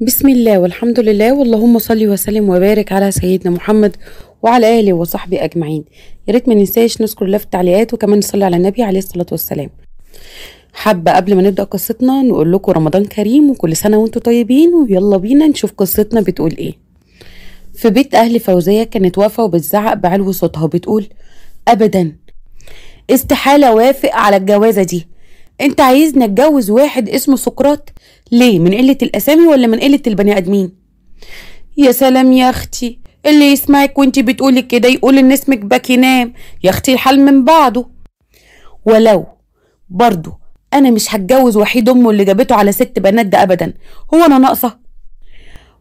بسم الله والحمد لله واللهم صل وسلم وبارك على سيدنا محمد وعلى آله وصحبه أجمعين. يا ريت ما ننساش نذكر الله في التعليقات وكمان نصلي على النبي عليه الصلاة والسلام. حابة قبل ما نبدأ قصتنا نقول لكم رمضان كريم وكل سنة وانتم طيبين، ويلا بينا نشوف قصتنا بتقول ايه. في بيت أهل فوزية كانت واقفة وبتزعق بعلو صوتها وبتقول: أبدا، استحالة وافق على الجوازة دي. انت عايزني اتجوز واحد اسمه سقراط؟ ليه؟ من قلة الاسامي ولا من قلة البني ادمين؟ يا سلام يا اختي، اللي يسمعك وانتي بتقولي كده يقول ان اسمك باكينام. يا اختي الحال من بعضه. ولو برضو انا مش هتجوز وحيد امه اللي جابته على 6 بنات ده ابدا. هو انا ناقصه؟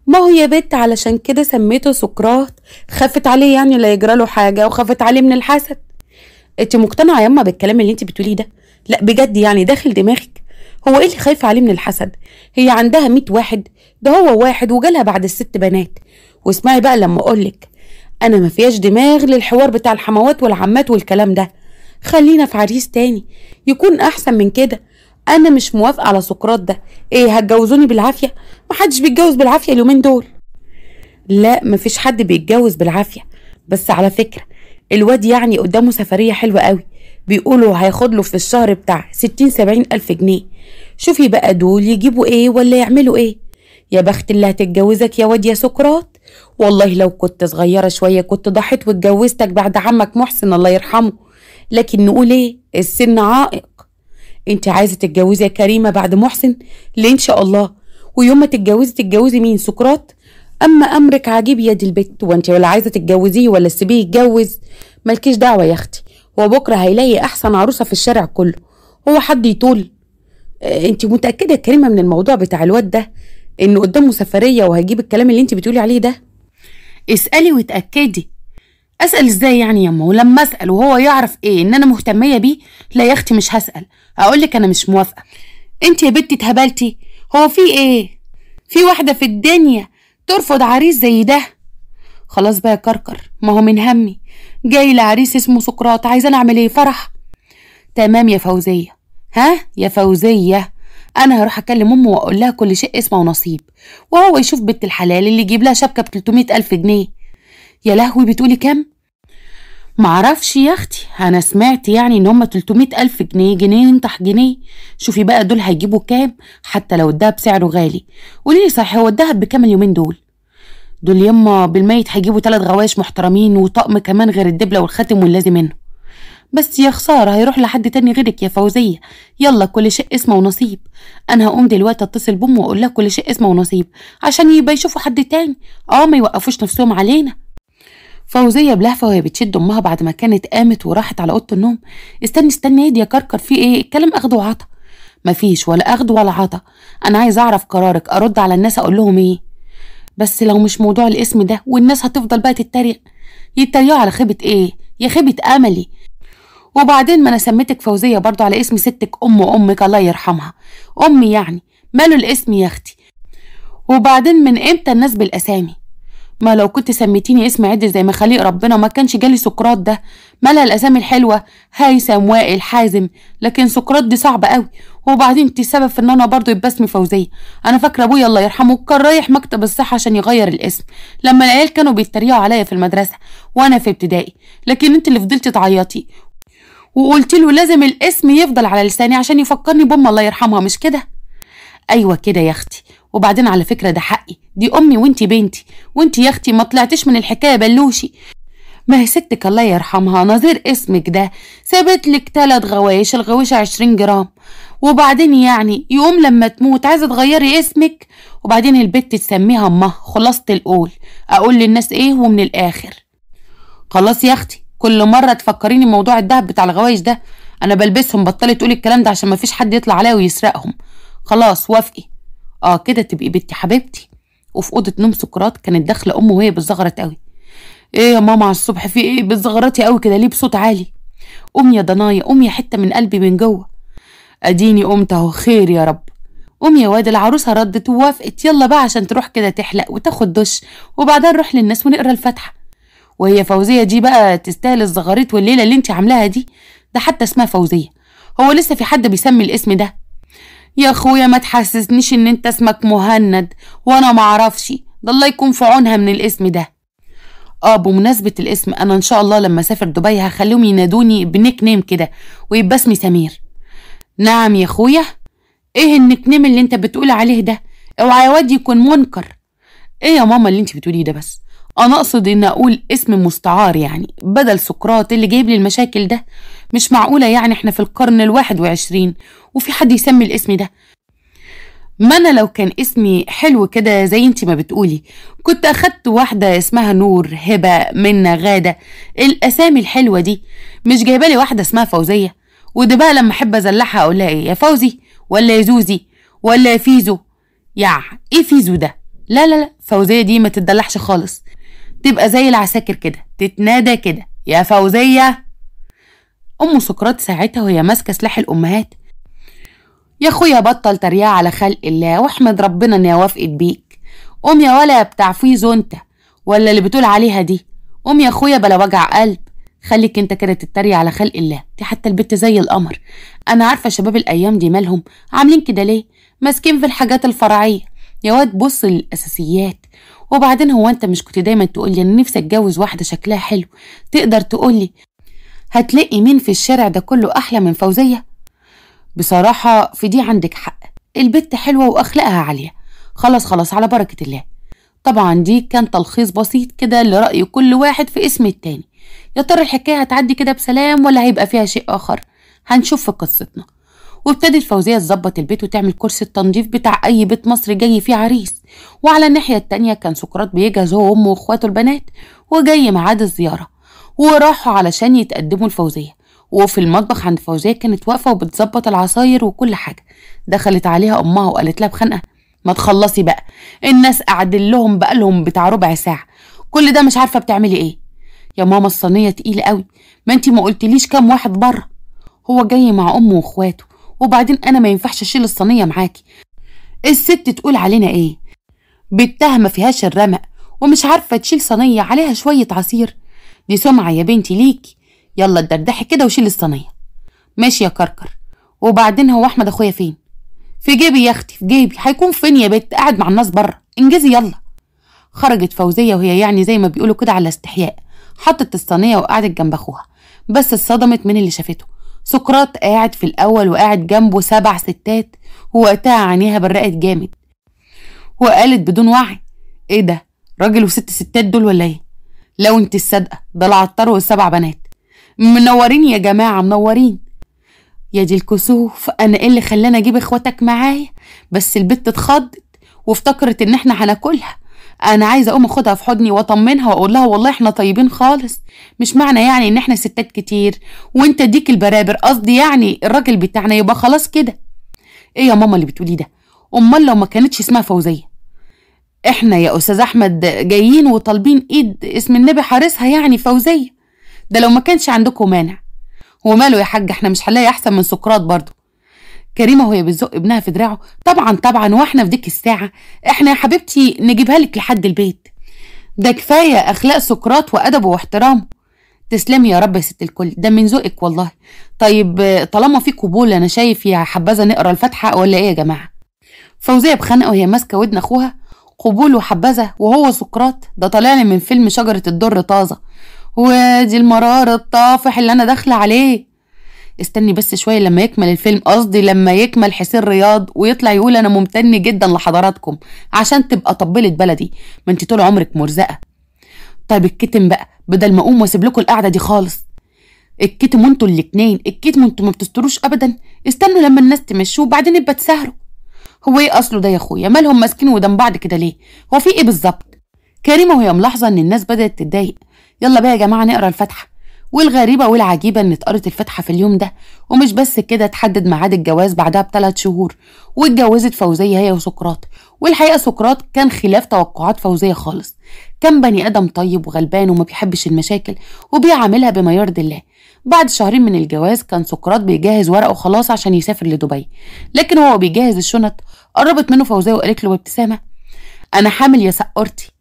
ما هو يا بنت علشان كده سميته سقراط، خافت عليه يعني لا يجراله حاجه وخافت عليه من الحسد. انت مقتنعه ياما بالكلام اللي انت بتقوليه ده؟ لا بجد يعني داخل دماغك؟ هو ايه اللي خايفه عليه من الحسد؟ هي عندها 100 واحد، ده هو واحد وجالها بعد ال6 بنات. واسمعي بقى لما اقولك، انا ما فياش دماغ للحوار بتاع الحموات والعمات والكلام ده. خلينا في عريس تاني يكون احسن من كده. انا مش موافقه على سقراط ده. ايه هتجوزوني بالعافيه؟ محدش بيتجوز بالعافيه اليومين دول. لا مفيش حد بيتجوز بالعافيه، بس على فكره الواد يعني قدامه سفريه حلوه قوي، بيقولوا هياخد له في الشهر بتاع 60-70 ألف جنيه. شوفي بقى دول يجيبوا ايه ولا يعملوا ايه. يا بخت اللي هتتجوزك يا واد يا سقراط. والله لو كنت صغيرة شوية كنت ضحيت واتجوزتك بعد عمك محسن الله يرحمه، لكن نقول ايه، السن عائق. انت عايزة تتجوزي يا كريمة بعد محسن؟ ليه ان شاء الله. ويوم ما تتجوزي مين؟ سقراط؟ اما امرك عجيب يا دي البت، وانت ولا عايزة تتجوزيه ولا تسيبيه يتجوز؟ مالكيش دعوة يا اختي، هو بكرة هيلاقي احسن عروسة في الشارع كله. هو حد يطول؟ انت متأكدة يا كريمة من الموضوع بتاع الواد ده، انه قدامه سفرية وهيجيب الكلام اللي انت بتقولي عليه ده؟ اسألي وتأكدي. اسأل ازاي يعني ياما؟ ولما اسأل وهو يعرف ايه ان انا مهتمية بيه؟ لا يا اختي مش هسأل، هقولك انا مش موافقة. انت يا بنتي اتهبلتي؟ هو في ايه؟ في واحدة في الدنيا ترفض عريس زي ده؟ خلاص بقى يا كركر، ما هو من همي جاي لعريس اسمه سقراط، عايزة اعمل ايه؟ فرح؟ تمام يا فوزية. ها يا فوزية، انا هروح اكلم امه واقول لها كل شيء اسمه ونصيب، وهو يشوف بنت الحلال اللي يجيب لها شبكة ب300 ألف جنيه. يا لهوي، بتقولي كام؟ معرفش يا اختي، انا سمعت يعني ان هم 300 ألف جنيه، جنيه ينطح جنيه. شوفي بقى دول هيجيبوا كام حتى لو الدهب سعره غالي. قوليلي صحيح، هو الدهب بكام اليومين دول؟ دول يما بالميت هيجيبوا 3 غوايش محترمين وطقم كمان غير الدبلة والخاتم واللازم منه. بس يا خسارة هيروح لحد تاني غيرك يا فوزية. يلا كل شيء اسمه ونصيب. انا هقوم دلوقتي اتصل بامه واقول لها كل شيء اسمه ونصيب عشان يبقى يشوفوا حد تاني، ما يوقفوش نفسهم علينا. فوزية بلهفة وهي بتشد امها بعد ما كانت قامت وراحت على اوضه النوم. استني اهدي يا كركر، في ايه؟ الكلام اخد وعطا. مفيش ولا اخد ولا عطا، انا عايز اعرف قرارك، ارد على الناس اقول لهم ايه؟ بس لو مش موضوع الاسم ده والناس هتفضل بقى تتريق. يتريقوا على خيبة ايه؟ يا خيبة املي. وبعدين ما انا سميتك فوزية برضو على اسم ستك امك الله يرحمها. امي يعني ماله الاسم يا اختي؟ وبعدين من امتى الناس بالاسامي؟ ما لو كنت سميتيني اسم عدل زي ما خليق ربنا ما كانش جالي سقراط ده. مالها الاسامي الحلوه، هيثم وائل حازم، لكن سقراط دي صعبه قوي. وبعدين انت السبب في ان انا برضو يبقى اسمي فوزيه. انا فاكره ابويا الله يرحمه كان رايح مكتب الصحه عشان يغير الاسم لما العيال كانوا بيتريقوا عليا في المدرسه وانا في ابتدائي، لكن انت اللي فضلتي تعيطي وقلت له لازم الاسم يفضل على لساني عشان يفكرني بام الله يرحمها، مش كده؟ ايوه كده يا اختي. وبعدين على فكره ده حقي، دي امي وانتي بنتي، وانتي يا اختي ما طلعتش من الحكايه بلوشي. ما هي ستك الله يرحمها نظير اسمك ده سابت لك 3 غوايش، الغويشه 20 جرام. وبعدين يعني يقوم لما تموت عايزه تغيري اسمك؟ وبعدين البت تسميها امها. خلاصه القول اقول للناس ايه ومن الاخر؟ خلاص يا اختي، كل مره تفكريني موضوع الدهب بتاع الغوايش ده. انا بلبسهم، بطلي تقولي الكلام ده عشان ما فيش حد يطلع عليا ويسرقهم. خلاص وافقي. كده تبقي بنتي حبيبتي. وفي اوضه نوم سقراط كانت داخله امه وهي بتزغرط قوي. ايه يا ماما على الصبح، في ايه بتزغرطي قوي كده ليه بصوت عالي؟ قومي يا ضنايا، قومي يا حته من قلبي من جوه. اديني قمت اهو، خير يا رب. قومي يا واد. العروسه ردت ووافقت، يلا بقى عشان تروح كده تحلق وتاخد دش وبعدين نروح للناس ونقرا الفاتحه. وهي فوزيه دي بقى تستاهل الزغاريط والليله اللي انت عاملاها دي؟ ده حتى اسمها فوزيه، هو لسه في حد بيسمي الاسم ده؟ يا اخويا ما تحسسنيش ان انت اسمك مهند وانا معرفش، ده الله يكون في عونها من الاسم ده. بمناسبة الاسم، انا ان شاء الله لما اسافر دبي هخليهم ينادوني بنيك نيم كده ويبقى اسمي سمير. نعم يا اخويا، ايه النيك نيم اللي انت بتقول عليه ده؟ اوعى يا واد يكون منكر. ايه يا ماما اللي انت بتقوليه ده؟ بس انا اقصد ان اقول اسم مستعار يعني بدل سقراط اللي جايب لي المشاكل ده. مش معقولة يعني احنا في القرن ال21 وفي حد يسمي الاسم ده. ما انا لو كان اسمي حلو كده زي انت ما بتقولي كنت اخدت واحدة اسمها نور، هبة، منى، غادة، الاسامي الحلوة دي. مش جايبالي واحدة اسمها فوزية. وده بقى لما احب ازلحها اقولها ايه؟ يا فوزي ولا يا زوزي ولا يا فيزو؟ ايه فيزو ده؟ لا لا لا، فوزية دي ما تدلحش خالص، تبقى زي العساكر كده تتنادى كده يا فوزية. ام سقراط ساعتها وهي ماسكة سلاح الامهات: يا اخويا بطل تريقة على خلق الله واحمد ربنا اني وافقت بيك. قوم يا ولا بتاع فيزو انت، ولا اللي بتقول عليها دي. قوم يا اخويا بلا وجع قلب، خليك انت كده تتريق على خلق الله. دي حتى البت زي القمر. انا عارفة شباب الايام دي مالهم عاملين كده ليه؟ ماسكين في الحاجات الفرعية. يا واد بص للاساسيات. وبعدين هو انت مش كنت دايما تقولي انا نفسي اتجوز واحدة شكلها حلو؟ تقدر تقولي هتلاقي مين في الشارع ده كله احلى من فوزية؟ بصراحة في دي عندك حق، البت حلوة واخلاقها عالية. خلاص خلاص على بركة الله. طبعا دي كان تلخيص بسيط كده لرأي كل واحد في اسم التاني. يا ترى الحكاية هتعدي كده بسلام ولا هيبقى فيها شيء آخر؟ هنشوف في قصتنا. وابتدت فوزية تظبط البيت وتعمل كرسي التنظيف بتاع أي بيت مصري جاي فيه عريس. وعلى الناحية التانية كان سقراط بيجهز هو وأمه وإخواته البنات وجاي ميعاد الزيارة، وراحوا علشان يتقدموا لفوزية. وفي المطبخ عند فوزية كانت واقفة وبتظبط العصاير وكل حاجة. دخلت عليها أمها وقالت لها بخنقة: ما تخلصي بقى، الناس قاعدين لهم بقالهم بتاع ربع ساعة، كل ده مش عارفة بتعملي ايه؟ يا ماما الصينية تقيلة قوي، ما انتي ما قلتليش كام واحد بره؟ هو جاي مع أمه واخواته، وبعدين أنا ما ينفعش أشيل الصينية معاكي. الست تقول علينا ايه؟ بنتها ما فيهاش الرمق ومش عارفة تشيل صينية عليها شوية عصير؟ دي سمعة يا بنتي ليكي. يلا اتدردحي كده وشيل الصينية. ماشي يا كركر. وبعدين هو أحمد أخويا فين؟ في جيبي يا اختي، في جيبي. هيكون فين يا بت؟ قاعد مع الناس بره. انجزي يلا. خرجت فوزية وهي يعني زي ما بيقولوا كده على استحياء، حطت الصينية وقعدت جنب اخوها. بس اتصدمت من اللي شافته. سقراط قاعد في الاول وقاعد جنبه 7 ستات، ووقتها عينيها برقت جامد وقالت بدون وعي: ايه ده؟ راجل و6 ستات دول ولا ايه؟ لو انت الصادقة ده العطار وال7 بنات. منورين يا جماعة منورين. يا دي الكسوف، انا ايه اللي خلاني اجيب اخواتك معايا؟ بس البت اتخضت وافتكرت ان احنا هناكلها. انا عايزه اقوم اخدها في حضني واطمنها واقول لها والله احنا طيبين خالص، مش معنى يعني ان احنا ستات كتير وانت ديك البرابر، قصدي يعني الراجل بتاعنا يبقى خلاص كده. ايه يا ماما اللي بتقولي ده؟ امال لو ما كانتش اسمها فوزيه؟ احنا يا استاذ احمد جايين وطالبين ايد اسم النبي حارسها يعني فوزيه، ده لو ما كانش عندكم مانع. هو ماله يا حاج؟ احنا مش هنلاقي احسن من سقراط برضه. كريمه وهي بتزق ابنها في دراعه: طبعا طبعا، واحنا في ديك الساعه احنا يا حبيبتي نجيبها لك لحد البيت، ده كفايه اخلاق سقراط وادبه واحترامه. تسلمي يا رب يا ست الكل، ده من ذوقك والله. طيب طالما في قبول انا شايف يا حبذا نقرا الفاتحه ولا ايه يا جماعه؟ فوزيه بخنقه وهي ماسكه ودن اخوها: قبول وحبذا وهو سقراط؟ ده طالع لي من فيلم شجره الدر طازه، ودي المرار الطافح اللي انا داخله عليه. استني بس شوية لما يكمل الفيلم، قصدي لما يكمل حسين رياض ويطلع يقول أنا ممتن جدا لحضراتكم، عشان تبقى طبلت بلدي، ما انت طول عمرك مرزقة. طيب الكتم بقى، بدل ما أقوم واسيب لكم القعدة دي خالص. الكتم انتوا الاتنين، الكتم انتوا ما بتستروش أبدا. استنوا لما الناس تمشوا وبعدين يبقى تسهروا. هو ايه أصله ده يا أخويا؟ مالهم ماسكين ودم بعض كده ليه؟ هو في ايه بالظبط؟ كريمة وهي ملاحظة إن الناس بدأت تتضايق: يلا بقى يا جماعة نقرا الفاتحة. والغريبة والعجيبة ان اتقرت الفاتحة في اليوم ده، ومش بس كده، تحدد ميعاد الجواز بعدها ب3 شهور، واتجوزت فوزية هي وسقراط. والحقيقة سقراط كان خلاف توقعات فوزية خالص، كان بني ادم طيب وغلبان وما بيحبش المشاكل وبيعاملها بما يرضي الله. بعد 2 شهور من الجواز كان سقراط بيجهز ورقه خلاص عشان يسافر لدبي، لكن هو بيجهز الشنط قربت منه فوزية وقالت له بابتسامة: انا حامل يا سقرتي،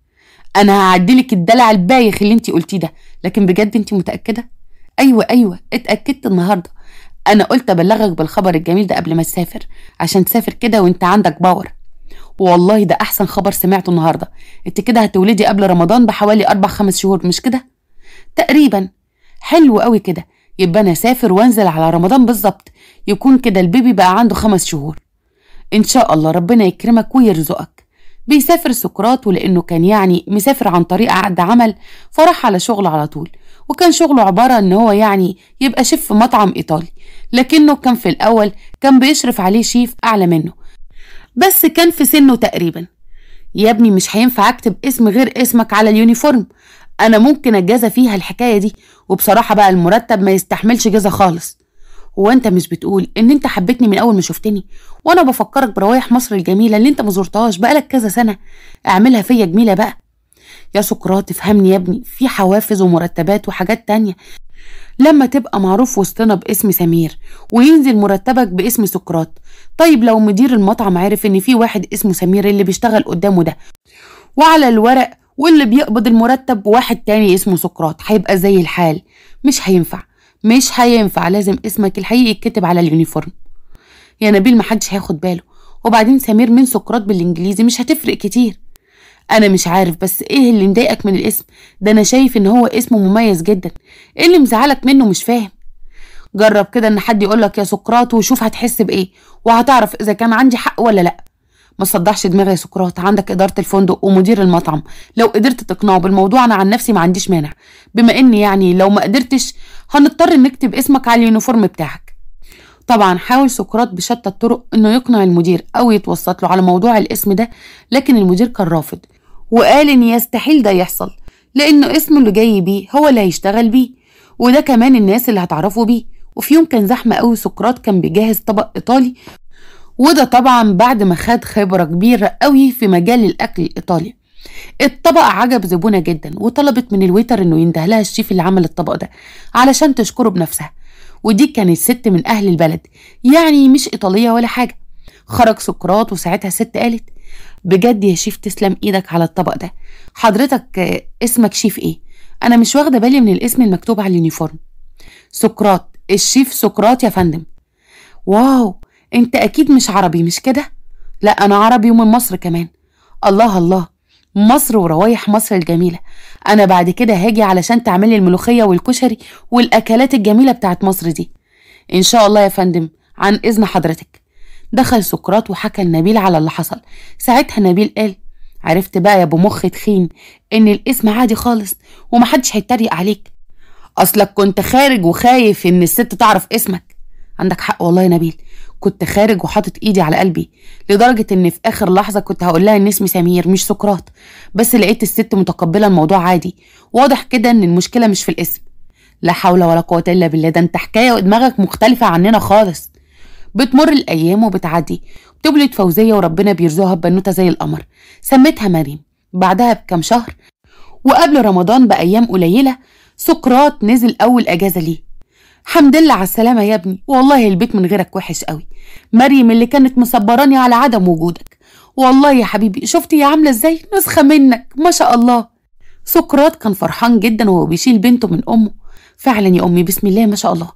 انا هعدلك الدلع البايخ اللي انتي قلتيه ده، لكن بجد انتي متأكدة؟ ايوه اتأكدت النهاردة. انا قلت ابلغك بالخبر الجميل ده قبل ما تسافر، عشان تسافر كده وانت عندك باور. والله ده احسن خبر سمعته النهارده. انت كده هتولدي قبل رمضان بحوالي 4-5 شهور، مش كده؟ تقريبا. حلو قوي كده. يبقى انا اسافر وانزل على رمضان بالظبط، يكون كده البيبي بقى عنده 5 شهور. ان شاء الله ربنا يكرمك ويرزقك. بيسافر سقراط، ولانه كان يعني مسافر عن طريق عقد عمل فراح على شغل على طول، وكان شغله عبارة ان هو يعني يبقى شيف في مطعم ايطالي، لكنه كان في الاول كان بيشرف عليه شيف اعلى منه، بس كان في سنه تقريبا. يا ابني مش هينفع اكتب اسم غير اسمك على اليونيفورم، انا ممكن اتجازى فيها الحكاية دي، وبصراحة بقى المرتب ما يستحملش جزا خالص. هو انت مش بتقول ان انت حبيتني من اول ما شفتني، وانا بفكرك بروايح مصر الجميلة اللي انت مزورتهاش بقالك كذا سنة؟ اعملها فيا جميلة بقى. يا سقراط افهمني يا ابني، في حوافز ومرتبات وحاجات تانية. لما تبقى معروف وسطنا باسم سمير وينزل مرتبك باسم سقراط، طيب لو مدير المطعم عارف ان في واحد اسمه سمير اللي بيشتغل قدامه ده، وعلى الورق واللي بيقبض المرتب واحد تاني اسمه سقراط، هيبقى زي الحال. مش هينفع، مش هينفع، لازم اسمك الحقيقي يتكتب على اليونيفورم. يا نبيل محدش هياخد باله، وبعدين سمير من سقراط بالانجليزي مش هتفرق كتير. انا مش عارف بس ايه اللي مضايقك من الاسم ده؟ انا شايف ان هو اسمه مميز جدا، ايه اللي مزعلك منه؟ مش فاهم. جرب كده ان حد يقولك يا سقراط وشوف هتحس بايه، وهتعرف اذا كان عندي حق ولا لا. ما تصدعش دماغي يا سقراط، عندك اداره الفندق ومدير المطعم، لو قدرت تقنعه بالموضوع انا عن نفسي ما عنديش مانع، بما اني يعني لو ما قدرتش هنضطر نكتب اسمك على اليونيفورم بتاعك. طبعا حاول سقراط بشتى الطرق انه يقنع المدير او يتوسط له على موضوع الاسم ده، لكن المدير كان رافض وقال ان يستحيل ده يحصل، لانه اسمه اللي جاي بيه هو اللي هيشتغل بيه، وده كمان الناس اللي هتعرفه بيه. وفي يوم كان زحمه قوي، سقراط كان بيجهز طبق ايطالي، وده طبعا بعد ما خد خبره كبيره قوي في مجال الاكل الايطالي. الطبق عجب زبونه جدا، وطلبت من الويتر انه ينده لها الشيف اللي عمل الطبق ده علشان تشكره بنفسها، ودي كانت ست من اهل البلد، يعني مش ايطاليه ولا حاجه. خرج سقراط وساعتها الست قالت: بجد يا شيف تسلم ايدك على الطبق ده. حضرتك اسمك شيف ايه؟ انا مش واخده بالي من الاسم المكتوب على اليونيفورم. سقراط، الشيف سقراط يا فندم. واو، انت اكيد مش عربي مش كده؟ لا انا عربي ومن مصر كمان. الله الله، مصر وروايح مصر الجميله. انا بعد كده هاجي علشان تعملي الملوخيه والكشري والاكلات الجميله بتاعت مصر دي. ان شاء الله يا فندم، عن اذن حضرتك. دخل سقراط وحكى لنبيل على اللي حصل. ساعتها نبيل قال: عرفت بقى يا ابو مخ تخين ان الاسم عادي خالص ومحدش هيتريق عليك، اصلك كنت خارج وخايف ان الست تعرف اسمك. عندك حق والله يا نبيل، كنت خارج وحاطط ايدي على قلبي، لدرجة ان في اخر لحظة كنت هقول لها ان اسمي سمير مش سقراط، بس لقيت الست متقبلة الموضوع عادي، واضح كده ان المشكلة مش في الاسم. لا حول ولا قوة الا بالله، ده انت حكاية ودماغك مختلفة عننا خالص. بتمر الايام وبتعدي، بتولد فوزية وربنا بيرزقها ببنوتة زي القمر، سمتها مريم. بعدها بكام شهر وقبل رمضان بايام قليلة، سقراط نزل اول اجازة ليه. حمد لله على السلامة يا ابني، والله البيت من غيرك وحش قوي. مريم اللي كانت مصبراني على عدم وجودك، والله يا حبيبي شفتي هي عاملة ازاي، نسخة منك ما شاء الله. سقراط كان فرحان جدا وهو بيشيل بنته من امه. فعلا يا امي بسم الله ما شاء الله،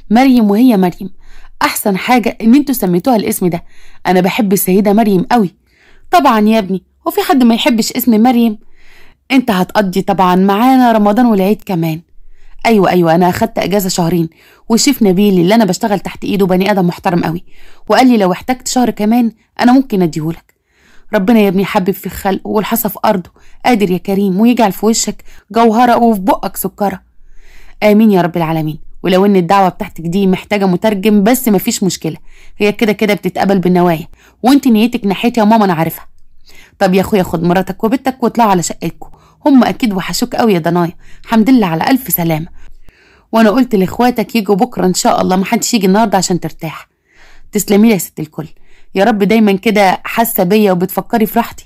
مريم وهي مريم. احسن حاجة ان انتوا سميتوها الاسم ده، انا بحب السيدة مريم قوي. طبعا يا ابني، وفي حد ما يحبش اسم مريم؟ انت هتقضي طبعا معانا رمضان والعيد كمان. ايوه انا اخدت اجازه شهرين، والشيف نبيل اللي انا بشتغل تحت ايده بني ادم محترم قوي، وقال لي لو احتجت شهر كمان انا ممكن اديهولك. ربنا يا ابني يحبب في خلقه والحصى في ارضه، قادر يا كريم، ويجعل في وشك جوهره وفي بقك سكره. امين يا رب العالمين. ولو ان الدعوه بتاعتك دي محتاجه مترجم بس مفيش مشكله، هي كده كده بتتقبل بالنوايا، وانت نيتك ناحيتي يا ماما انا عارفها. طب يا اخويا خد مراتك وبنتك واطلعوا على شقتكم، هم اكيد وحشوك قوي يا ضنايا. الحمد لله على الف سلامه. وانا قلت لاخواتك يجوا بكره ان شاء الله، محدش يجي النهارده عشان ترتاح. تسلمي لي يا ست الكل، يا رب دايما كده حاسه بيا وبتفكري في راحتي.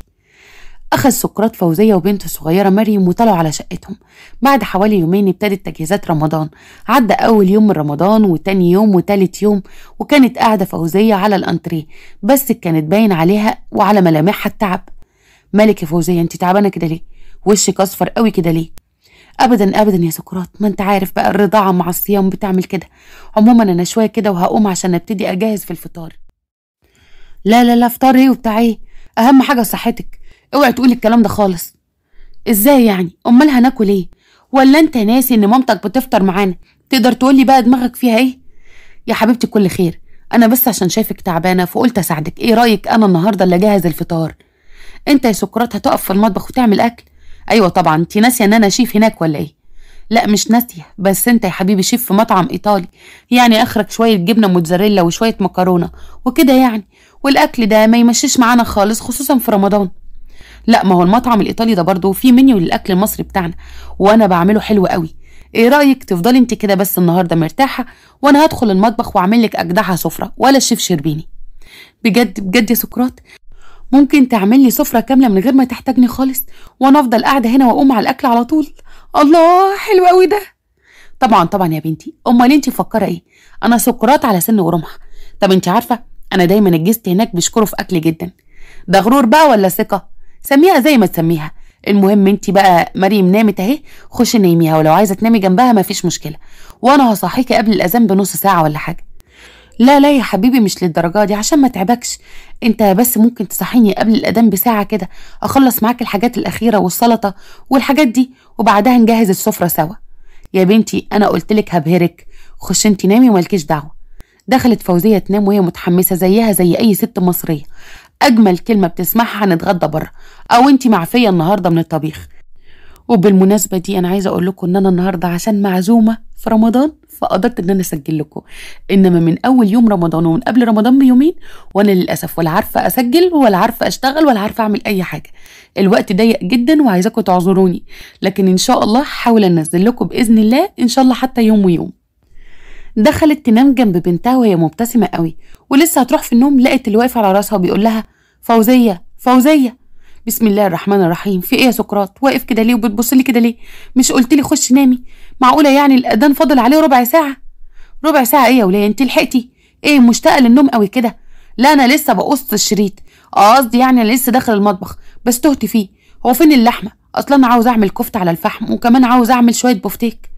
اخذ سقراط فوزيه وبنته الصغيره مريم وطلعوا على شقتهم. بعد حوالي يومين ابتدت تجهيزات رمضان. عدى اول يوم من رمضان وتاني يوم وتالت يوم، وكانت قاعده فوزيه على الانتريه، بس كانت باين عليها وعلى ملامحها التعب. مالك يا فوزيه انت تعبانه كده ليه؟ وشك اصفر قوي كده ليه؟ ابدا ابدا يا سقراط، ما انت عارف بقى الرضاعه مع الصيام بتعمل كده. عموما انا شويه كده وهقوم عشان ابتدي اجهز في الفطار. لا لا لا، فطار ايه وبتاع ايه؟ اهم حاجه صحتك، اوعي تقولي الكلام ده خالص. ازاي يعني؟ امال هناكل ايه؟ ولا انت ناسي ان مامتك بتفطر معانا؟ تقدر تقولي بقى دماغك فيها ايه؟ يا حبيبتي كل خير، انا بس عشان شايفك تعبانه فقلت اساعدك. ايه رايك انا النهارده اللي اجهز الفطار؟ انت يا سقراط هتقف في المطبخ وتعمل اكل؟ ايوه طبعا، انت ناسيه ان انا شيف هناك ولا ايه؟ لا مش ناسيه، بس انت يا حبيبي شيف في مطعم ايطالي، يعني اخرك شويه جبنه موتزاريلا وشويه مكرونه وكده يعني، والاكل ده ما يمشيش معانا خالص خصوصا في رمضان. لا ما هو المطعم الايطالي ده برضه فيه منيو للاكل المصري بتاعنا، وانا بعمله حلو قوي. ايه رايك تفضلي انت كده بس النهارده مرتاحه، وانا هدخل المطبخ واعمل لك اجدعها سفره ولا الشيف شربيني؟ بجد بجد يا سقراط، ممكن تعمل لي سفره كامله من غير ما تحتاجني خالص، وانا افضل قاعده هنا واقوم على الاكل على طول؟ الله حلو قوي ده. طبعا طبعا يا بنتي، امال انت مفكره ايه؟ انا سقراط على سن ورمح. طب انت عارفه انا دايما الجست هناك بيشكروا في اكلي جدا. ده غرور بقى ولا ثقه؟ سميها زي ما تسميها. المهم انت بقى مريم نامت اهي، خشي نيميها، ولو عايزه تنامي جنبها مفيش مشكله، وانا هصحيكي قبل الاذان بنص ساعه ولا حاجه. لا لا يا حبيبي مش للدرجه دي عشان ما تعبكش، انت بس ممكن تصحيني قبل الاذان بساعه كده، اخلص معاك الحاجات الاخيره والسلطه والحاجات دي، وبعدها نجهز السفره سوا. يا بنتي انا قلتلك هبهرك، خش انت نامي ومالكيش دعوه. دخلت فوزيه تنام وهي متحمسه زيها زي اي ست مصريه. اجمل كلمه بتسمعها هنتغدى بره، او انت معفيه النهارده من الطبيخ. وبالمناسبه دي انا عايزه اقول لكم ان انا النهارده عشان معزومه في رمضان فقدرت ان انا اسجل لكم، انما من اول يوم رمضان ومن قبل رمضان بيومين وانا للاسف ولا عارفه اسجل ولا عارفه اشتغل ولا عارفه اعمل اي حاجه. الوقت ضيق جدا وعايزاكم تعذروني، لكن ان شاء الله هحاول انزل لكم باذن الله ان شاء الله حتى يوم ويوم. دخلت تنام جنب بنتها وهي مبتسمه قوي، ولسه هتروح في النوم لقت اللي واقف على راسها وبيقول لها فوزيه فوزيه. بسم الله الرحمن الرحيم. في ايه يا سقراط؟ واقف كده ليه وبتبص لي كده ليه؟ مش قلت لي خش نامي؟ معقوله يعني الاذان فاضل عليه ربع ساعه؟ ربع ساعه ايه يا وليه؟ انت لحقتي؟ ايه مشتاقه للنوم قوي كده؟ لا انا لسه بقص الشريط. قصدي يعني انا لسه داخل المطبخ بس تهت فيه. هو فين اللحمه؟ اصلا انا عاوز اعمل كفته على الفحم وكمان عاوز اعمل شويه بفتيك.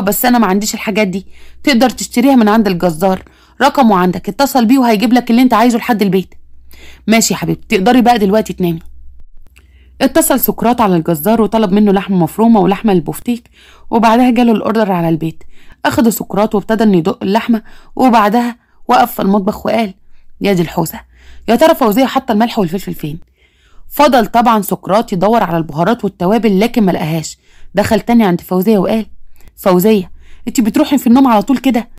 بس انا ما عنديش الحاجات دي، تقدر تشتريها من عند الجزار، رقمه عندك، اتصل بيه وهيجيب لك اللي انت عايزه لحد البيت. ماشي يا حبيبتي، تقدري بقى دلوقتي تنامي. اتصل سقراط على الجزار وطلب منه لحمه مفرومه ولحمه للبفتيك، وبعدها جاله الاوردر على البيت. اخد سقراط وابتدى انه يدق اللحمه، وبعدها وقف في المطبخ وقال يا دي الحوسه، يا ترى فوزيه حاطه الملح والفلفل فين؟ فضل طبعا سقراط يدور على البهارات والتوابل لكن ما لقاهاش. دخل تاني عند فوزيه وقال فوزيه انت بتروحي في النوم على طول كده؟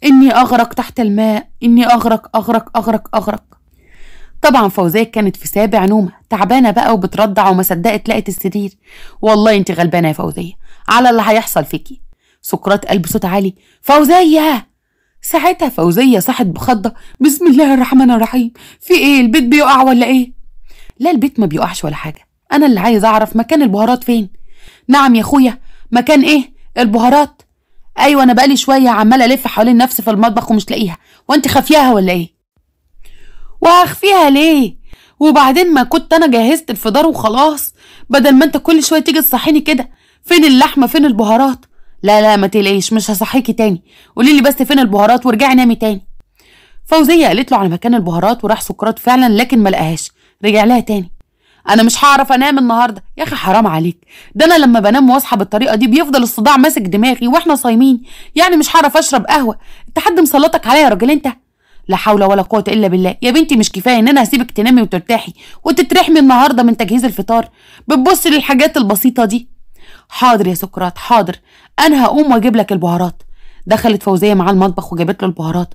اني اغرق تحت الماء، اني اغرق اغرق اغرق اغرق. طبعا فوزيه كانت في سابع نومه، تعبانه بقى وبترضع وما صدقت لقت السرير. والله انت غلبانه يا فوزيه على اللي هيحصل فيكي. سقراط قال بصوت عالي فوزيه. ساعتها فوزيه صحت بخضه. بسم الله الرحمن الرحيم. في ايه؟ البيت بيقع ولا ايه؟ لا البيت ما بيقعش ولا حاجه، انا اللي عايز اعرف مكان البهارات فين. نعم يا اخويا، مكان ايه؟ البهارات؟ ايوه انا بقالي شويه عماله الف حوالين نفسي في المطبخ ومش لاقيها، وانت خافياها ولا ايه؟ وهخفيها ليه؟ وبعدين ما كنت انا جهزت الفطار وخلاص، بدل ما انت كل شويه تيجي تصحيني كده. فين اللحمه؟ فين البهارات؟ لا لا ما تقلقيش مش هصحيكي تاني، قولي لي بس فين البهارات وارجعي نامي تاني. فوزيه قالت له على مكان البهارات وراح سقراط فعلا لكن ما لقاهاش. رجع لها تاني. انا مش هعرف انام النهارده. يا اخي حرام عليك، ده انا لما بنام واصحى بالطريقه دي بيفضل الصداع ماسك دماغي واحنا صايمين، يعني مش هعرف اشرب قهوه. انت حد مسلطك عليا يا راجل انت؟ لا حول ولا قوه الا بالله. يا بنتي مش كفايه ان انا هسيبك تنامي وترتاحي وتترحمي النهارده من تجهيز الفطار؟ بتبصي للحاجات البسيطه دي. حاضر يا سقراط حاضر، انا هقوم واجيب لك البهارات. دخلت فوزيه معاه المطبخ وجابت له البهارات،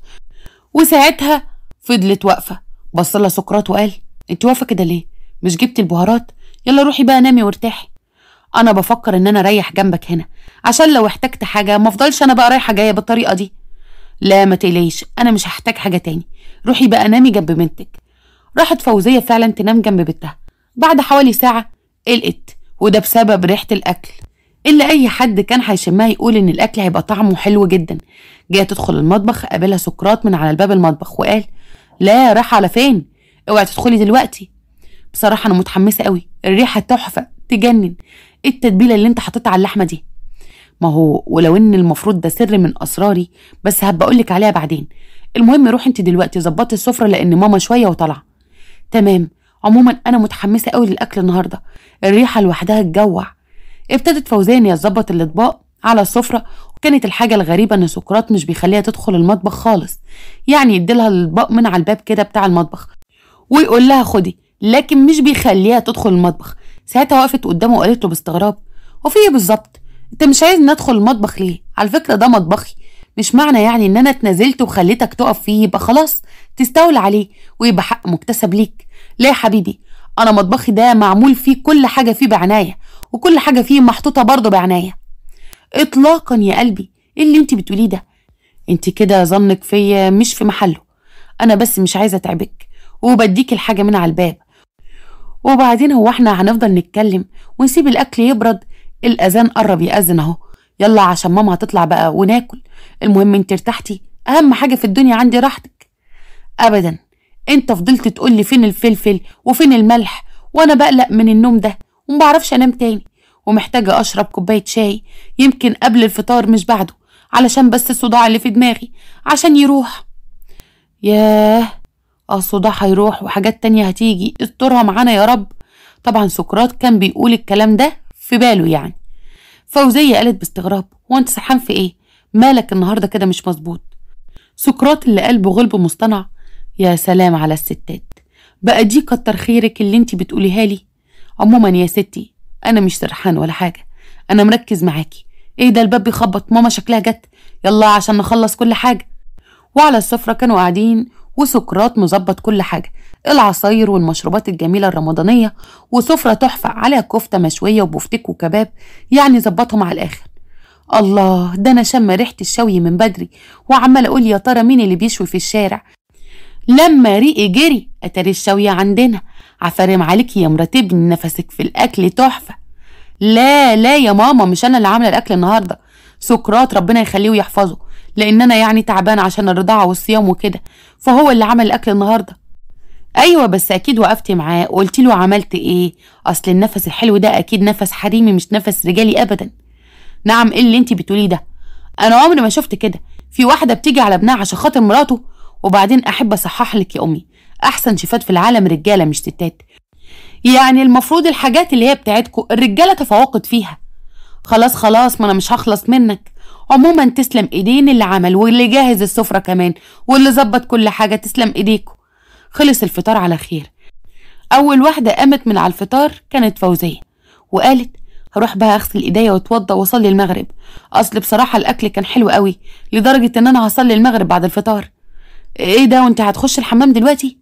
وساعتها فضلت واقفه. بص لها سقراط وقال انت واقفه كده ليه؟ مش جبتي البهارات؟ يلا روحي بقى نامي وارتاحي. انا بفكر ان انا اريح جنبك هنا عشان لو احتجت حاجه ما افضلش انا بقى رايحه جايه بالطريقه دي. لا ما تقلقيش انا مش هحتاج حاجه تاني، روحي بقى نامي جنب بنتك. راحت فوزيه فعلا تنام جنب بنتها. بعد حوالي ساعه قلقت، وده بسبب ريحه الاكل اللي اي حد كان هيشمها يقول ان الاكل هيبقى طعمه حلو جدا. جايه تدخل المطبخ قابلها سقراط من على الباب المطبخ وقال لا رايحه على فين؟ اوعي تدخلي دلوقتي. بصراحه انا متحمسه قوي، الريحه تحفه تجنن. ايه التتبيله اللي انت حاططها على اللحمه دي؟ ما هو ولو ان المفروض ده سر من اسراري، بس هبقى اقولك عليها بعدين. المهم روحي انت دلوقتي ظبطي السفره لان ماما شويه وطالعه. تمام. عموما انا متحمسه قوي للاكل النهارده، الريحه لوحدها تجوع. ابتدت فوزية ان هي تظبط الاطباق على السفره، وكانت الحاجه الغريبه ان سقراط مش بيخليها تدخل المطبخ خالص، يعني يديلها الاطباق من على الباب كده بتاع المطبخ ويقول لها خدي، لكن مش بيخليها تدخل المطبخ. ساعتها وقفت قدامه وقالت له باستغراب: وفي ايه بالظبط؟ انت مش عايز ندخل المطبخ ليه؟ على فكره ده مطبخي، مش معنى يعني ان انا اتنازلت وخليتك تقف فيه يبقى خلاص تستولى عليه ويبقى حق مكتسب ليك. لا يا حبيبي، انا مطبخي ده معمول فيه كل حاجه فيه بعنايه، وكل حاجه فيه محطوطه برضه بعنايه. اطلاقا يا قلبي، ايه اللي انت بتقوليه ده؟ انت كده ظنك فيا مش في محله. انا بس مش عايزه اتعبك وبديك الحاجه من على الباب. وبعدين هو احنا هنفضل نتكلم ونسيب الاكل يبرد؟ الاذان قرب يأذن اهو، يلا عشان ماما هتطلع بقى وناكل. المهم انت ارتحتي، اهم حاجه في الدنيا عندي راحتك. ابدا، انت فضلت تقولي فين الفلفل وفين الملح، وانا بقلق من النوم ده ومبعرفش انام تاني، ومحتاجه اشرب كوبايه شاي يمكن قبل الفطار مش بعده، علشان بس الصداع اللي في دماغي عشان يروح. ياه، الصداع هيروح وحاجات تانية هتيجي، استرها معانا يا رب. طبعا سقراط كان بيقول الكلام ده في باله يعني. فوزية قالت باستغراب: هو انت سرحان في ايه؟ مالك النهارده كده مش مظبوط؟ سقراط اللي قلبه غلب مصطنع: يا سلام على الستات، بقى دي كتر خيرك اللي انت بتقوليها لي. عموما يا ستي انا مش سرحان ولا حاجه، انا مركز معاكي. ايه ده الباب بيخبط؟ ماما شكلها جت، يلا عشان نخلص كل حاجه. وعلى السفره كانوا قاعدين وسقراط مظبط كل حاجه، العصاير والمشروبات الجميله الرمضانيه، وسفره تحفه عليها كفته مشويه وبفتيك وكباب، يعني ظبطهم على الاخر. الله، ده انا شم ريحه الشوي من بدري وعمال اقول يا ترى مين اللي بيشوي في الشارع. لما ريقي جري اتاري الشويه عندنا. عفارم عليكي يا مراتبني، نفسك في الاكل تحفه. لا لا يا ماما، مش انا اللي عامله الاكل النهارده، سقراط ربنا يخليه ويحفظه، لان انا يعني تعبانه عشان الرضاعه والصيام وكده، فهو اللي عمل الاكل النهارده. ايوه بس اكيد وقفتي معاه وقلتي له عملت ايه، اصل النفس الحلو ده اكيد نفس حريمي مش نفس رجالي ابدا. نعم، ايه اللي انت بتقوليه ده؟ انا عمري ما شفت كده، في واحده بتيجي على ابنها عشان خاطر مراته؟ وبعدين احب اصحح لك يا امي، احسن شيفات في العالم رجاله مش ستات، يعني المفروض الحاجات اللي هي بتاعتكم الرجاله تفوقت فيها. خلاص خلاص، ما انا مش هخلص منك. عموما تسلم ايدين اللي عمل واللي جاهز السفره كمان واللي ظبط كل حاجه، تسلم ايديكم. خلص الفطار على خير. اول واحده قامت من على الفطار كانت فوزيه، وقالت: هروح بقى اغسل ايديا واتوضى واصلي المغرب، اصل بصراحه الاكل كان حلو قوي لدرجه ان انا هصلي المغرب بعد الفطار. ايه ده، وانت هتخش الحمام دلوقتي؟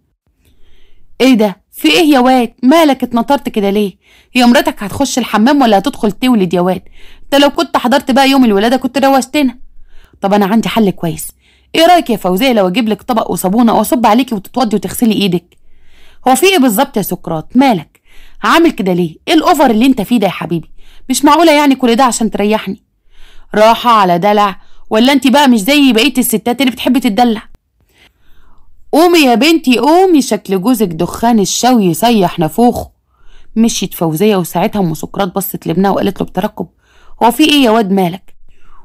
ايه ده، في ايه يا واد؟ مالك اتنطرت كده ليه؟ هي مراتك هتخش الحمام ولا هتدخل تولد يا واد؟ انت لو كنت حضرت بقى يوم الولاده كنت روشتنا. طب انا عندي حل كويس، ايه رايك يا فوزيه لو اجيب لك طبق وصابونه واصب عليكي وتتوضي وتغسلي ايدك؟ هو في ايه بالظبط يا سقراط؟ مالك عامل كده ليه؟ ايه الاوفر اللي انت فيه ده يا حبيبي؟ مش معقوله يعني كل ده عشان تريحني؟ راحه على دلع، ولا انت بقى مش زي بقيه الستات اللي بتحب تتدلع؟ قومي يا بنتي قومي، شكل جوزك دخان الشوي يسيح نافوخه. مشيت فوزيه، وساعتها ام سقراط بصت لابنها وقالت له بترقب: هو في ايه يا واد مالك؟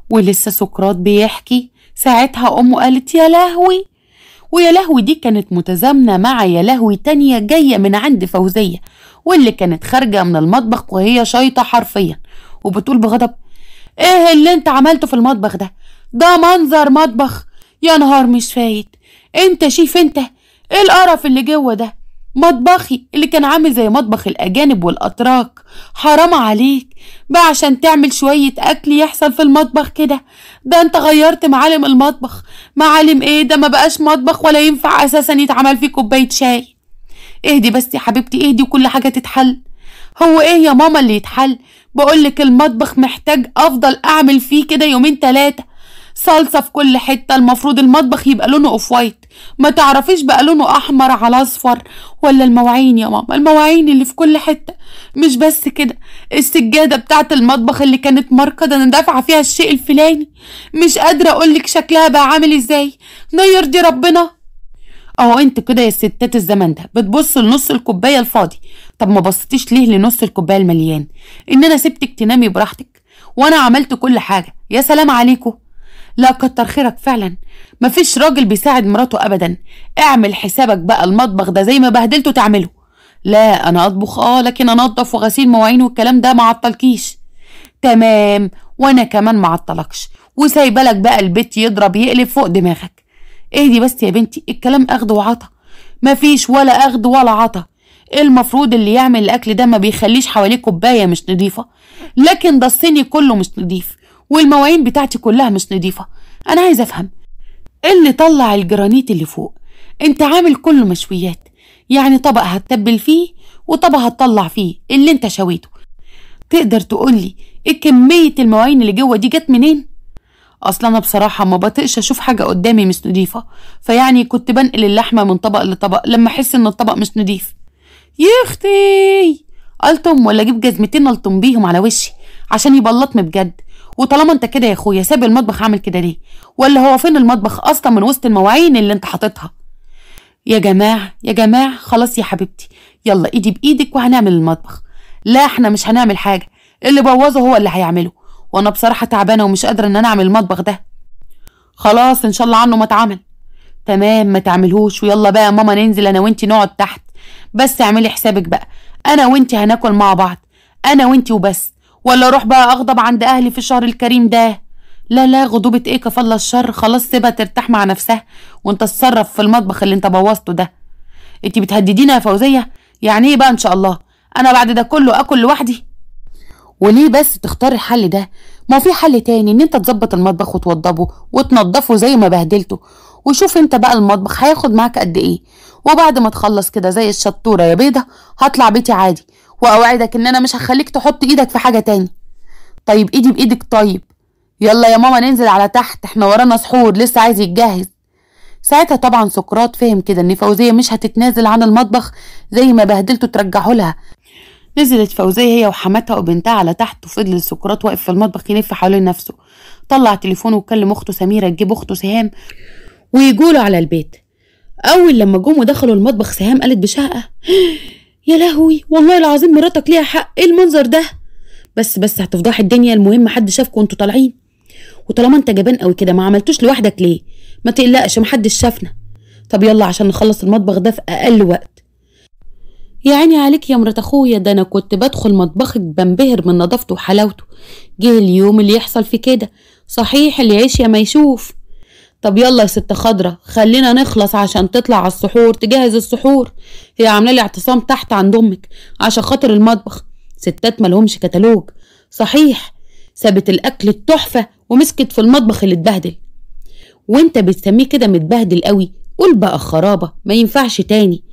ولسه سقراط بيحكي ساعتها امه قالت: يا لهوي. ويا لهوي دي كانت متزامنه مع يا لهوي تانية جايه من عند فوزيه، واللي كانت خارجه من المطبخ وهي شايطه حرفيا وبتقول بغضب: ايه اللي انت عملته في المطبخ ده؟ ده منظر مطبخ يا نهار مش فايت. انت شيف انت؟ ايه القرف اللي جوه ده؟ مطبخي اللي كان عامل زي مطبخ الاجانب والاتراك، حرام عليك بقى عشان تعمل شوية اكل يحصل في المطبخ كده. ده انت غيرت معالم المطبخ. معالم ايه ده؟ ما بقاش مطبخ ولا ينفع اساسا يتعمل فيه كوباية شاي. اهدي بس يا حبيبتي اهدي وكل حاجة تتحل. هو ايه يا ماما اللي يتحل؟ بقولك المطبخ محتاج افضل اعمل فيه كده يومين 3، صلصة في كل حتة، المفروض المطبخ يبقى لونه اوف وايت، ما تعرفيش بقى لونه احمر على اصفر. ولا المواعين يا ماما، المواعين اللي في كل حتة. مش بس كده، السجادة بتاعت المطبخ اللي كانت ماركة ده انا دافعة فيها الشيء الفلاني، مش قادرة اقولك شكلها بقى عامل ازاي، نير دي ربنا. اهو انت كده يا ستات الزمن ده بتبص لنص الكوبايه الفاضي. طب ما بصيتيش ليه لنص الكوبايه المليان؟ ان انا سبتك تنامي براحتك وانا عملت كل حاجه. يا سلام عليكم. لا كتر خيرك فعلا، مفيش راجل بيساعد مراته ابدا. اعمل حسابك بقى المطبخ ده زي ما بهدلته تعمله. لا انا اطبخ لكن انضف وغسيل مواعين والكلام ده ما عطلكيش. تمام، وانا كمان ما عطلكش وسايبه لك بقى البيت يضرب يقلب فوق دماغك. اهدي بس يا بنتي، الكلام اخد وعطا. مفيش ولا اخد ولا عطا. المفروض اللي يعمل الاكل ده ما بيخليش حواليه كوبايه مش نظيفه، لكن ده الصيني كله مش نظيف والمواعين بتاعتي كلها مش نظيفه. انا عايزه افهم ايه اللي طلع الجرانيت اللي فوق. انت عامل كله مشويات، يعني طبق هتتبل فيه وطبق هتطلع فيه اللي انت شويته. تقدر تقولي ايه كميه المواعين اللي جوه دي جت منين؟ اصلا انا بصراحه ما بطيقش اشوف حاجه قدامي مش نظيفه، فيعني كنت بنقل اللحمه من طبق لطبق لما احس ان الطبق مش نظيف. يا اختي، الطم ولا اجيب جزمتين الطم بيهم على وشي عشان يبلطني بجد؟ وطالما انت كده يا اخويا ساب المطبخ عامل كده ليه؟ ولا هو فين المطبخ اصلا من وسط المواعين اللي انت حاططها؟ يا جماعه يا جماعه خلاص يا حبيبتي، يلا ايدي بايدك وهنعمل المطبخ. لا احنا مش هنعمل حاجه، اللي بوظه هو اللي هيعمله، وانا بصراحه تعبانه ومش قادره ان انا اعمل المطبخ ده. خلاص ان شاء الله عنه ما اتعمل. تمام ما تعملهوش، ويلا بقى يا ماما ننزل انا وانتي نقعد تحت. بس اعملي حسابك بقى انا وانتي هناكل مع بعض، انا وانتي وبس، ولا اروح بقى اغضب عند اهلي في الشهر الكريم ده؟ لا لا غضوبة ايه كفالة الشر، خلاص سيبها ترتاح مع نفسها وانت تتصرف في المطبخ اللي انت بوظته ده. انتي بتهددينا يا فوزية؟ يعني ايه بقى ان شاء الله انا بعد ده كله اكل لوحدي؟ وليه بس تختار الحل ده؟ ما في حل تاني، ان انت تظبط المطبخ وتوضبه وتنضفه زي ما بهدلته. وشوف انت بقى المطبخ هياخد معاك قد ايه، وبعد ما تخلص كده زي الشطورة يا بيضة هطلع بيتي عادي، واوعدك ان انا مش هخليك تحط ايدك في حاجة تاني. طيب ايدي بايدك. طيب يلا يا ماما ننزل على تحت، احنا ورانا سحور لسه عايز يتجهز. ساعتها طبعا سقراط فهم كده ان فوزية مش هتتنازل عن المطبخ زي ما بهدلته ترجعه لها. نزلت فوزية هي وحماتها وبنتها على تحت، وفضل سقراط واقف في المطبخ يلف حوالين نفسه. طلع تليفونه وكلم اخته سميرة تجيب اخته سهام ويجولوا على البيت. اول لما جم ودخلوا المطبخ سهام قالت بشهقة: يا لهوي والله العظيم مراتك ليها حق، ايه المنظر ده؟ بس هتفضحي الدنيا، المهم حد شافكم وانتوا طالعين. وطالما انت جبان قوي كده ما عملتوش لوحدك ليه؟ ما تقلقش محدش شافنا. طب يلا عشان نخلص المطبخ ده في اقل وقت. يا عيني عليك يا مرات اخويا، ده انا كنت بدخل مطبخك بنبهر من نظافته وحلاوته، جه اليوم اللي يحصل في كده. صحيح اللي يعيش يا ما يشوف. طب يلا يا ست خضرة خلينا نخلص عشان تطلع على السحور تجهز السحور. هي عامله لي اعتصام تحت عند امك عشان خاطر المطبخ، ستات مالهمش كتالوج. صحيح سابت الاكل التحفه ومسكت في المطبخ اللي اتبهدل. وانت بتسميه كده متبهدل قوي؟ قول بقى خرابه، ما ينفعش تاني.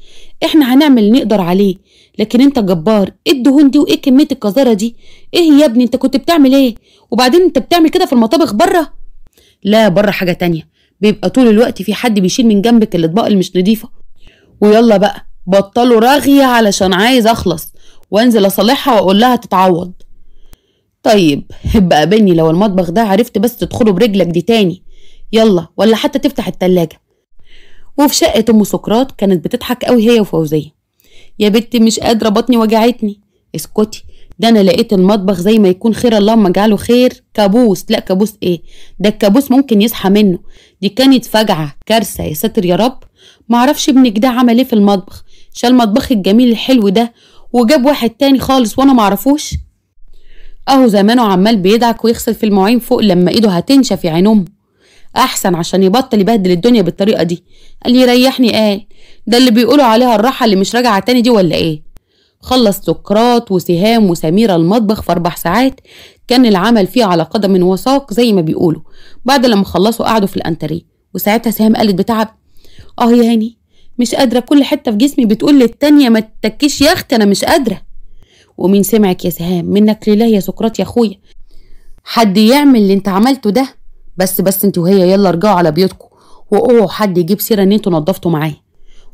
احنا هنعمل اللي نقدر عليه، لكن انت جبار. ايه الدهون دي وايه كميه القذاره دي؟ ايه يا ابني انت كنت بتعمل ايه؟ وبعدين انت بتعمل كده في المطابخ بره؟ لا بره حاجه تانية، بيبقى طول الوقت في حد بيشيل من جنبك الاطباق اللي مش نضيفه. ويلا بقى بطلوا رغيه علشان عايز اخلص وانزل اصالحها واقول لها تتعوض. طيب بقى بني لو المطبخ ده عرفت بس تدخله برجلك دي تاني، يلا ولا حتى تفتح التلاجة. وفي شقة ام سقراط كانت بتضحك قوي هي وفوزية. يا بنتي مش قادرة بطني وجعتني. اسكتي، ده انا لقيت المطبخ زي ما يكون خير اللهم اجعله خير كابوس. لا كابوس ايه ده، الكابوس ممكن يصحى منه، دي كانت فجعة كارثة يا ساتر يا رب. معرفش ابنك ده عمل ايه في المطبخ، شال مطبخ الجميل الحلو ده وجاب واحد تاني خالص وانا معرفوش. اهو زمانه عمال بيدعك ويغسل في المواعين فوق لما ايده هتنشف يا عين امه. احسن عشان يبطل يبهدل الدنيا بالطريقه دي. قال يريحني، قال ده اللي بيقولوا عليها الراحه اللي مش راجعه تاني دي ولا ايه؟ خلص سقراط وسهام وسميره المطبخ في 4 ساعات، كان العمل فيه على قدم وساق زي ما بيقولوا. بعد لما خلصوا قعدوا في الانتريه، وساعتها سهام قالت بتعب: يا هاني مش قادره، كل حته في جسمي بتقول للتانيه ما تتكيش يا اختي انا مش قادره. ومين سمعك يا سهام؟ منك لله يا سقراط يا اخويا، حد يعمل اللي انت عملته ده؟ بس انت وهي يلا ارجعوا على بيوتكم، واوعوا حد يجيب سيره ان انتوا نضفتوا معايا.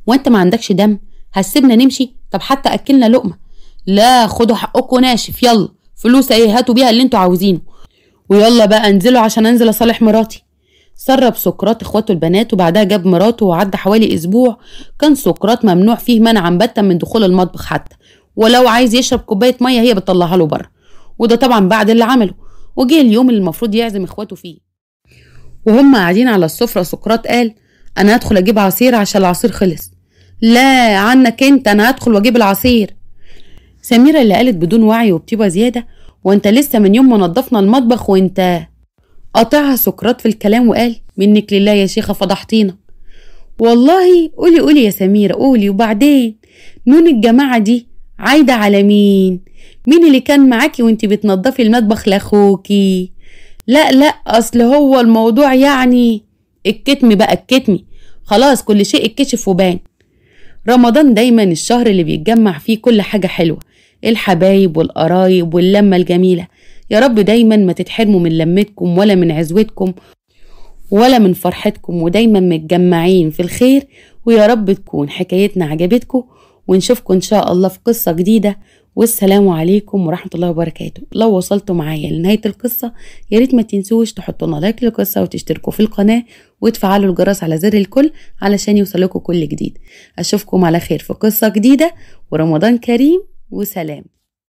وانت ما عندكش دم؟ هتسيبنا نمشي؟ طب حتى اكلنا لقمه. لا خدوا حقكم ناشف، يلا فلوس ايه هاتوا بيها اللي انتوا عاوزينه، ويلا بقى انزلوا عشان انزل اصالح مراتي. سرب سقراط اخواته البنات وبعدها جاب مراته وعدى حوالي اسبوع كان سقراط ممنوع فيه منعا باتا من دخول المطبخ حتى، ولو عايز يشرب كوبايه ميه هي بتطلعها له بره، وده طبعا بعد اللي عمله. وجه اليوم اللي المفروض يعزم اخواته فيه، وهم قاعدين على السفره سقراط قال انا هدخل اجيب عصير عشان العصير خلص. لا عنك انت، انا هدخل واجيب العصير. سميرة اللي قالت بدون وعي وبطيبة زيادة وانت لسه من يوم ما نضفنا المطبخ وانت. قاطعها سقراط في الكلام وقال منك لله يا شيخة فضحتينا. والله قولي يا سميرة قولي، وبعدين نون الجماعة دي عايدة على مين؟ مين اللي كان معاكي وانت بتنضفي المطبخ لاخوكي؟ لا اصل هو الموضوع يعني الكتم بقى الكتمي، خلاص كل شيء اتكشف وبان. رمضان دايما الشهر اللي بيتجمع فيه كل حاجة حلوة، الحبايب والقرايب واللمة الجميلة. يا رب دايما ما تتحرموا من لمتكم ولا من عزوتكم ولا من فرحتكم، ودايما متجمعين في الخير. ويا رب تكون حكايتنا عجبتكم، ونشوفكم ان شاء الله في قصة جديدة. والسلام عليكم ورحمة الله وبركاته. لو وصلتوا معايا لنهاية القصة يا ريت ما تنسوش تحطوا لنا لايك للقصة وتشتركوا في القناة وتفعلوا الجرس على زر الكل علشان يوصلكوا كل جديد. اشوفكم على خير في قصة جديدة، ورمضان كريم وسلام.